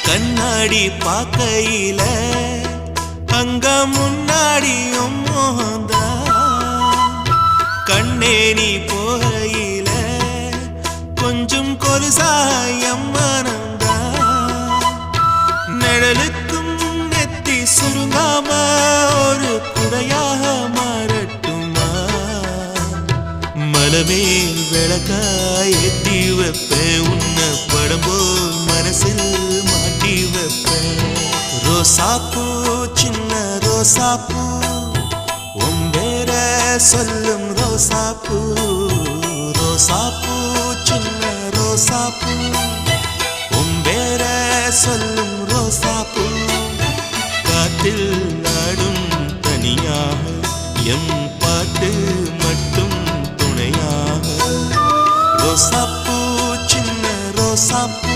கண்ணாடி பார்க்கையில அங்க முன்னாடியும் மோகந்தா கண்ணே நீ போகையில கொஞ்சம் கொலுசாயம் மனந்தா நிழலுக்கும் நெத்தி சுருங்காம ஒரு குடையாக மாறட்டுமா மலமேல் விளக்காய் ஏத்தி வைப்பேன் உன்னை படம் போல் மனசில் மாட்டி வைப்பேன் ரோசாப்பூ சின்ன ரோசாப்பூ உம்பேர சொல்லும் ரோசாப்பூ ரோசாப்பூ சின்ன ரோசாப்பூ உம்பேர சொல்லும் ரோசாப்பூ காற்றில் நாடும் தனியாக எம் பாட்டு மட்டும் துணையாக ரோசாப்பூ சின்ன ரோசாப்பூ